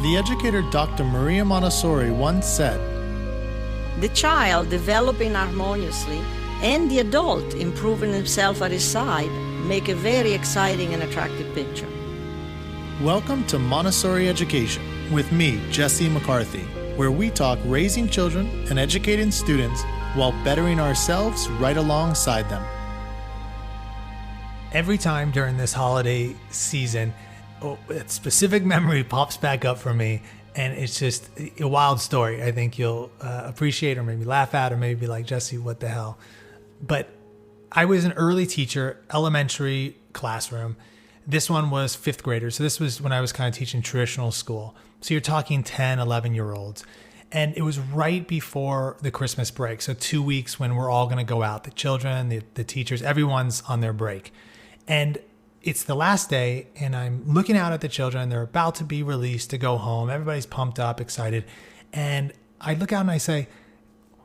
The educator Dr. Maria Montessori once said, "The child developing harmoniously and the adult improving himself at his side make a very exciting and attractive picture." Welcome to Montessori Education with me, Jesse McCarthy, where we talk raising children and educating students while bettering ourselves right alongside them. Every time during this holiday season, a specific memory pops back up for me, and it's just a wild story. I think you'll appreciate or maybe laugh at or maybe be like, Jesse, what the hell? But I was an early teacher, elementary classroom. This one was fifth graders. So this was when I was kind of teaching traditional school. So you're talking 10, 11-year-olds. And it was right before the Christmas break. So 2 weeks when we're all going to go out, the children, the teachers, everyone's on their break. And it's the last day, and I'm looking out at the children. They're about to be released to go home. Everybody's pumped up, excited. And I look out and I say,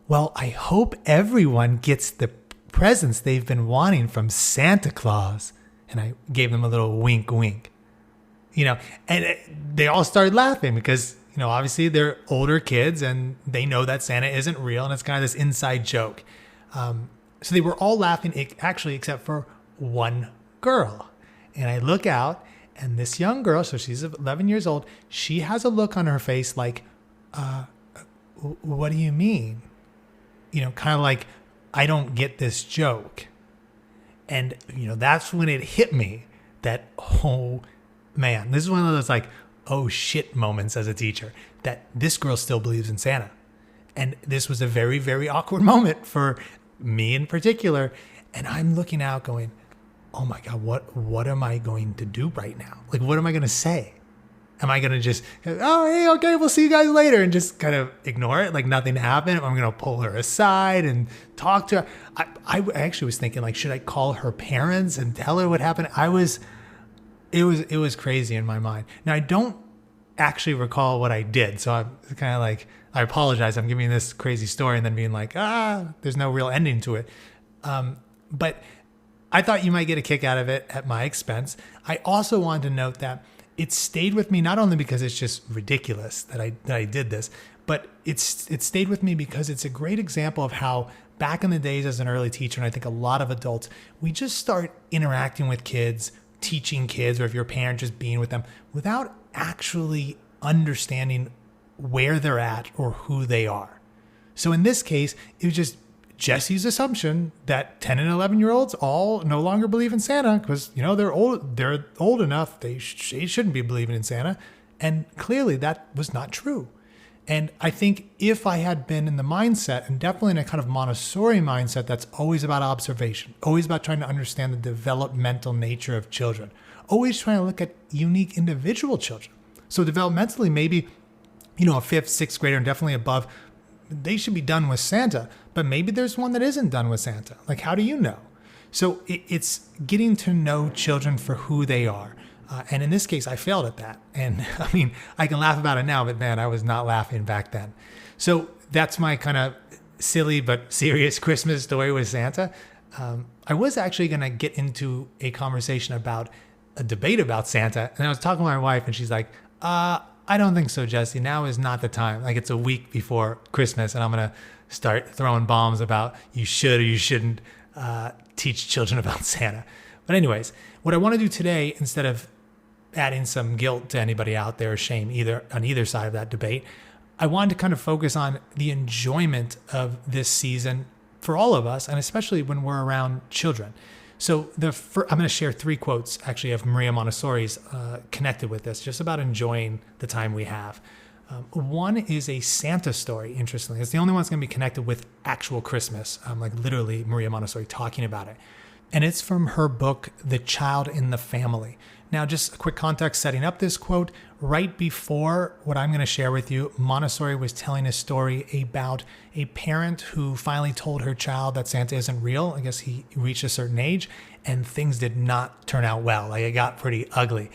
well, I hope everyone gets the presents they've been wanting from Santa Claus. And I gave them a little wink, wink. And they all started laughing because, obviously they're older kids and they know that Santa isn't real. And it's kind of this inside joke. So they were all laughing, actually, except for one girl. And I look out, and this young girl, so she's 11 years old, she has a look on her face like, what do you mean? Kind of like, I don't get this joke. And, that's when it hit me that, oh, man, this is one of those like, oh, shit moments as a teacher, that this girl still believes in Santa. And this was a very, very awkward moment for me in particular. And I'm looking out going, oh, my God, what am I going to do right now? Like, what am I going to say? Am I going to just, oh, hey, okay, we'll see you guys later, and just kind of ignore it like nothing happened? I'm going to pull her aside and talk to her. I actually was thinking, like, should I call her parents and tell her what happened? It was crazy in my mind. Now, I don't actually recall what I did, so I'm kind of like, I apologize. I'm giving this crazy story and then being like, there's no real ending to it. But I thought you might get a kick out of it at my expense. I also wanted to note that it stayed with me not only because it's just ridiculous that I did this, but it stayed with me because it's a great example of how back in the days as an early teacher, and I think a lot of adults, we just start interacting with kids, teaching kids, or if you're a parent, just being with them without actually understanding where they're at or who they are. So in this case, it was just Jesse's assumption that 10 and 11-year-olds all no longer believe in Santa because, they're old enough. They shouldn't be believing in Santa. And clearly that was not true. And I think if I had been in the mindset, and definitely in a kind of Montessori mindset, that's always about observation, always about trying to understand the developmental nature of children, always trying to look at unique individual children. So developmentally, maybe, a fifth, sixth grader and definitely above, they should be done with Santa, but maybe there's one that isn't done with Santa. Like, how do you know? So it's getting to know children for who they are. And in this case, I failed at that. And I mean, I can laugh about it now, but man, I was not laughing back then. So that's my kind of silly but serious Christmas story with Santa. I was actually going to get into a conversation about a debate about Santa. And I was talking to my wife and she's like, I don't think so, Jesse. Now is not the time. Like, it's a week before Christmas and I'm going to start throwing bombs about you should or you shouldn't teach children about Santa. But anyways, what I want to do today, instead of adding some guilt to anybody out there or shame on either side of that debate, I wanted to kind of focus on the enjoyment of this season for all of us, and especially when we're around children. So I'm going to share 3 quotes actually of Maria Montessori's connected with this, just about enjoying the time we have. One is a Santa story, interestingly. It's the only one that's going to be connected with actual Christmas, like literally Maria Montessori talking about it. And it's from her book, The Child in the Family. Now, just a quick context setting up this quote. Right before what I'm going to share with you, Montessori was telling a story about a parent who finally told her child that Santa isn't real. I guess he reached a certain age and things did not turn out well. Like, it got pretty ugly.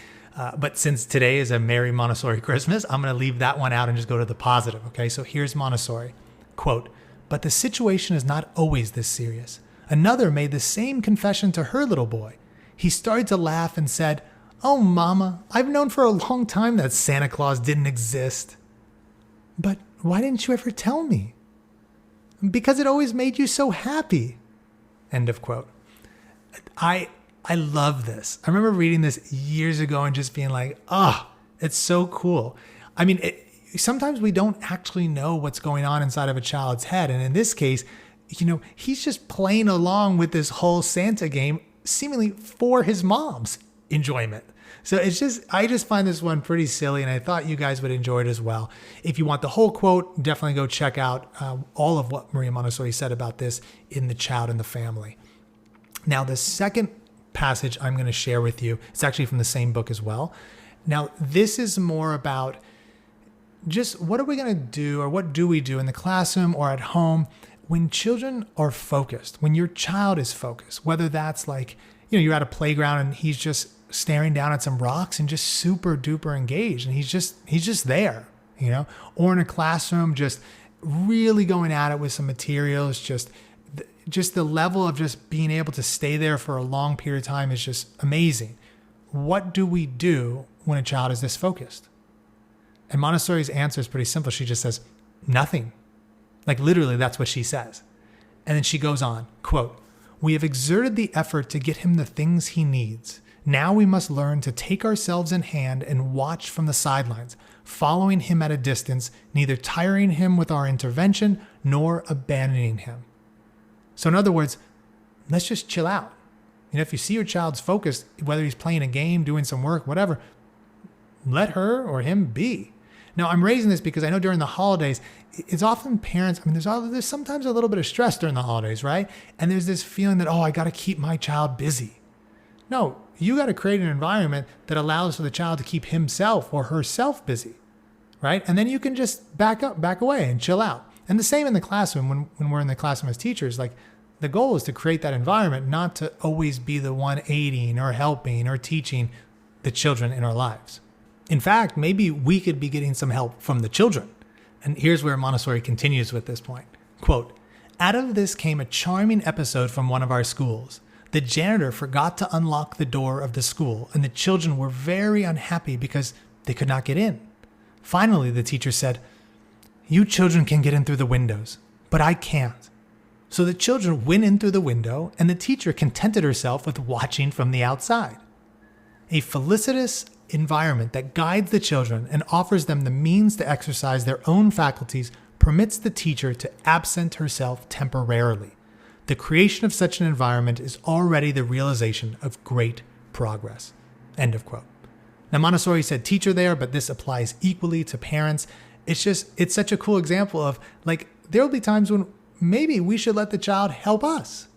But since today is a Merry Montessori Christmas, I'm going to leave that one out and just go to the positive. Okay, so here's Montessori. Quote, "But the situation is not always this serious. Another made the same confession to her little boy. He started to laugh and said, "Oh, Mama, I've known for a long time that Santa Claus didn't exist." "But why didn't you ever tell me?" "Because it always made you so happy." End of quote. I love this. I remember reading this years ago and just being like, it's so cool. I mean, sometimes we don't actually know what's going on inside of a child's head. And in this case, he's just playing along with this whole Santa game, seemingly for his mom's enjoyment. So I just find this one pretty silly, and I thought you guys would enjoy it as well. If you want the whole quote, definitely go check out all of what Maria Montessori said about this in The Child and the Family. Now, the second passage I'm going to share with you, it's actually from the same book as well. Now, this is more about just what are we going to do, or what do we do in the classroom or at home when children are focused, when your child is focused, whether that's like, you're at a playground and he's just staring down at some rocks and just super duper engaged, and he's just there, or in a classroom, just really going at it with some materials, just the level of just being able to stay there for a long period of time is just amazing. What do we do when a child is this focused? And Montessori's answer is pretty simple. She just says, nothing. Like literally, that's what she says. And then she goes on, quote, "We have exerted the effort to get him the things he needs. Now we must learn to take ourselves in hand and watch from the sidelines, following him at a distance, neither tiring him with our intervention nor abandoning him." So in other words, let's just chill out. If you see your child's focused, whether he's playing a game, doing some work, whatever, let her or him be. Now, I'm raising this because I know during the holidays, it's often parents, there's sometimes a little bit of stress during the holidays, right? And there's this feeling that, I got to keep my child busy. No, you got to create an environment that allows for the child to keep himself or herself busy, right? And then you can just back away and chill out. And the same in the classroom, when we're in the classroom as teachers, like the goal is to create that environment, not to always be the one aiding or helping or teaching the children in our lives. In fact, maybe we could be getting some help from the children. And here's where Montessori continues with this point. Quote, "Out of this came a charming episode from one of our schools. The janitor forgot to unlock the door of the school, and the children were very unhappy because they could not get in. Finally, the teacher said, 'You children can get in through the windows, but I can't.' So the children went in through the window, and the teacher contented herself with watching from the outside. A felicitous environment that guides the children and offers them the means to exercise their own faculties permits the teacher to absent herself temporarily. The creation of such an environment is already the realization of great progress." End of quote. Now, Montessori said teacher there, but this applies equally to parents. It's such a cool example of like, there will be times when maybe we should let the child help us,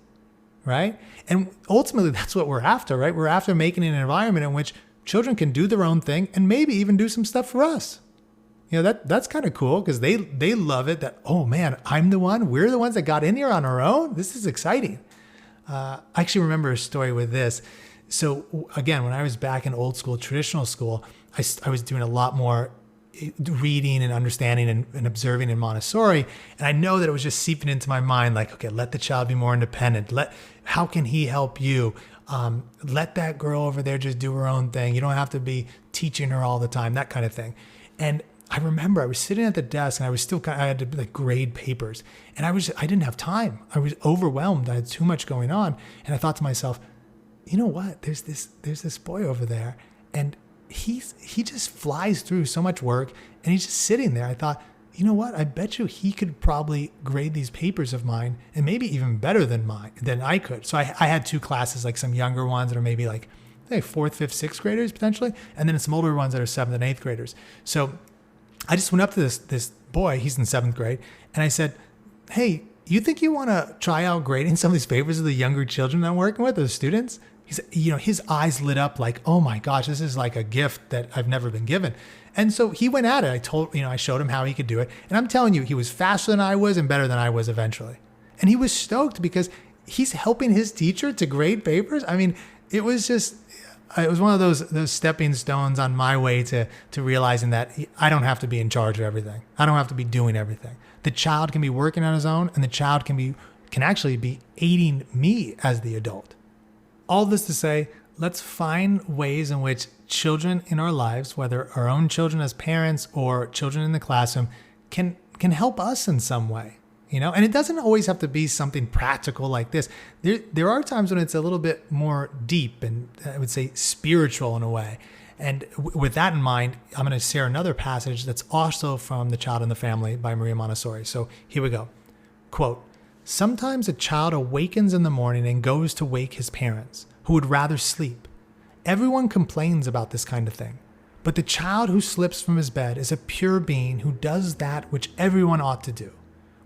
right? And ultimately that's what we're after, right? We're after making an environment in which children can do their own thing and maybe even do some stuff for us. That's kind of cool because they love it that, oh man, we're the ones that got in here on our own. This is exciting. I actually remember a story with this. So again, when I was back in old school, traditional school, I was doing a lot more reading and understanding and observing in Montessori. And I know that it was just seeping into my mind, like, okay, let the child be more independent. How can he help you? Let that girl over there just do her own thing. You don't have to be teaching her all the time, that kind of thing. And I remember I was sitting at the desk and I had to like grade papers, and I didn't have time. I was overwhelmed. I had too much going on. And I thought to myself, you know what? There's this boy over there, and he just flies through so much work, and he's just sitting there. I thought, you know what? I bet you he could probably grade these papers of mine, and maybe even better than I could. So I had two classes, like some younger ones that are maybe like 4th, 5th, 6th graders potentially, and then some older ones that are 7th and 8th graders. So I just went up to this boy, he's in 7th grade, and I said, "Hey, you think you want to try out grading some of these papers of the younger children I'm working with, the students?" He said, his eyes lit up like, oh my gosh, this is like a gift that I've never been given. And so he went at it. I showed him how he could do it. And I'm telling you, he was faster than I was and better than I was eventually. And he was stoked because he's helping his teacher to grade papers. I mean, it was one of those stepping stones on my way to realizing that I don't have to be in charge of everything. I don't have to be doing everything. The child can be working on his own, and the child can actually be aiding me as the adult. All this to say, let's find ways in which children in our lives, whether our own children as parents or children in the classroom, can help us in some way. And it doesn't always have to be something practical like this. There are times when it's a little bit more deep and I would say spiritual in a way. And with that in mind, I'm going to share another passage that's also from The Child and the Family by Maria Montessori. So here we go. Quote, "Sometimes a child awakens in the morning and goes to wake his parents, who would rather sleep. Everyone complains about this kind of thing. But the child who slips from his bed is a pure being who does that which everyone ought to do.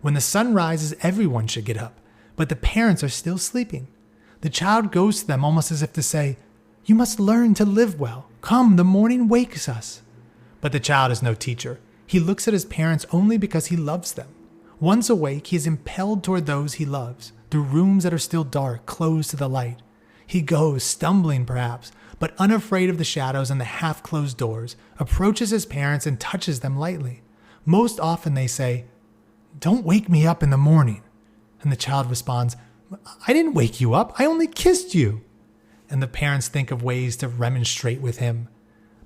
When the sun rises, everyone should get up, but the parents are still sleeping. The child goes to them almost as if to say, 'You must learn to live well. Come, the morning wakes us.' But the child is no teacher. He looks at his parents only because he loves them. Once awake, he is impelled toward those he loves, through rooms that are still dark, closed to the light. He goes, stumbling perhaps, but unafraid of the shadows and the half-closed doors, approaches his parents and touches them lightly. Most often they say, 'Don't wake me up in the morning.' And the child responds, 'I didn't wake you up. I only kissed you.' And the parents think of ways to remonstrate with him.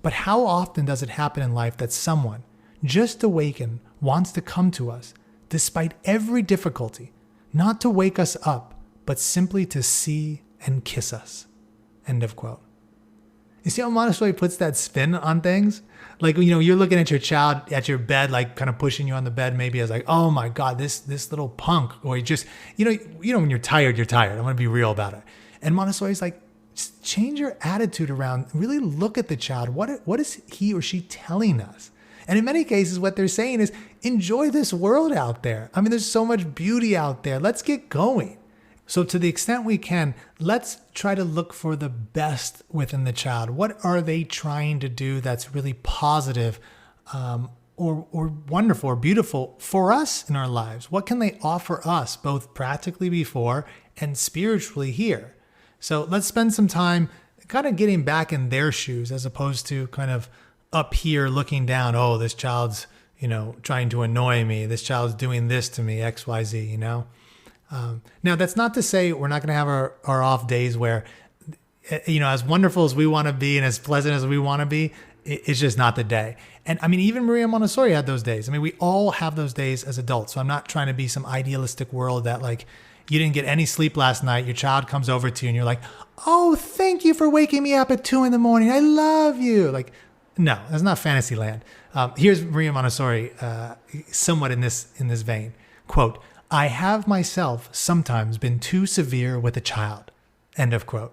But how often does it happen in life that someone, just awakened, wants to come to us, despite every difficulty, not to wake us up, but simply to see and kiss us?" End of quote. You see how Montessori puts that spin on things? Like, you're looking at your child at your bed, like kind of pushing you on the bed, maybe as like, oh my God, this little punk. Or you just, when you're tired, you're tired. I'm going to be real about it. And Montessori's like, just change your attitude around. Really look at the child. What is he or she telling us? And in many cases, what they're saying is, enjoy this world out there. I mean, there's so much beauty out there. Let's get going. So to the extent we can, let's try to look for the best within the child. What are they trying to do that's really positive or wonderful or beautiful for us in our lives? What can they offer us, both practically before and spiritually here? So let's spend some time kind of getting back in their shoes as opposed to kind of up here looking down. Oh, this child's, trying to annoy me. This child's doing this to me, X, Y, Z, Now, that's not to say we're not going to have our off days where, as wonderful as we want to be and as pleasant as we want to be, it's just not the day. And I mean, even Maria Montessori had those days. I mean, we all have those days as adults. So I'm not trying to be some idealistic world that like, you didn't get any sleep last night. Your child comes over to you and you're like, "Oh, thank you for waking me up at 2 a.m. I love you." Like, no, that's not fantasy land. Here's Maria Montessori, somewhat in this vein. Quote, "I have myself sometimes been too severe with a child." End of quote.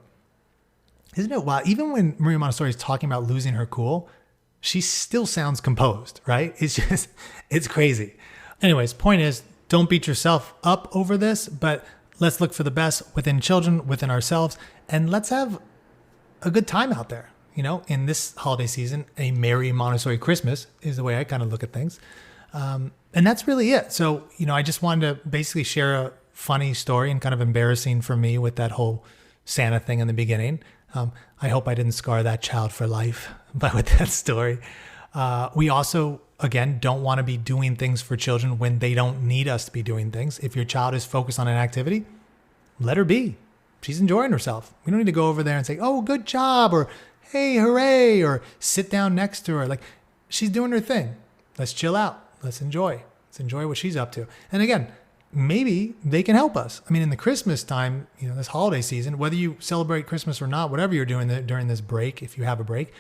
Isn't it wild? Even when Maria Montessori is talking about losing her cool, she still sounds composed, right? It's crazy. Anyways, point is, don't beat yourself up over this, but let's look for the best within children, within ourselves, and let's have a good time out there. In this holiday season, a merry Montessori Christmas is the way I kind of look at things. And that's really it. So, I just wanted to basically share a funny story and kind of embarrassing for me with that whole Santa thing in the beginning. I hope I didn't scar that child for life with that story. We also, again, don't want to be doing things for children when they don't need us to be doing things. If your child is focused on an activity, let her be. She's enjoying herself. We don't need to go over there and say, "Oh, good job," or "Hey, hooray," or sit down next to her. Like, she's doing her thing. Let's chill out. Let's enjoy. Let's enjoy what she's up to. And again, maybe they can help us. I mean, in the Christmas time, this holiday season, whether you celebrate Christmas or not, whatever you're doing during this break, if you have a break,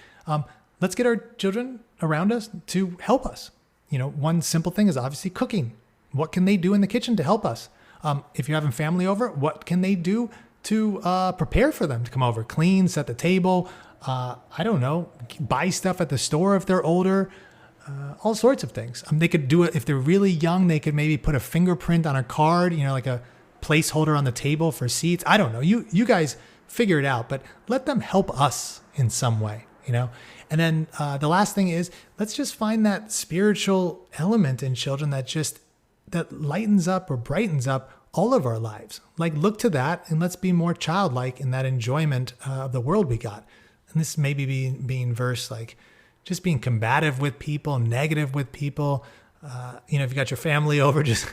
let's get our children around us to help us. One simple thing is obviously cooking. What can they do in the kitchen to help us? If you're having family over, what can they do to prepare for them to come over? Clean, set the table. I don't know, buy stuff at the store if they're older. All sorts of things. They could do it if they're really young. They could maybe put a fingerprint on a card, like a placeholder on the table for seats. I don't know. You guys figure it out, but let them help us in some way, And then the last thing is, let's just find that spiritual element in children that lightens up or brightens up all of our lives. Like, look to that and let's be more childlike in that enjoyment of the world we got. And this maybe being verse like, just being combative with people, negative with people. If you got your family over, just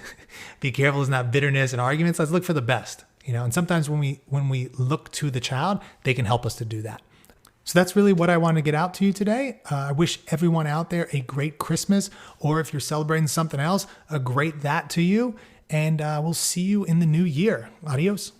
be careful. It's not bitterness and arguments. Let's look for the best. And sometimes when we look to the child, they can help us to do that. So that's really what I want to get out to you today. I wish everyone out there a great Christmas, or if you're celebrating something else, a great that to you. And we'll see you in the new year. Adios.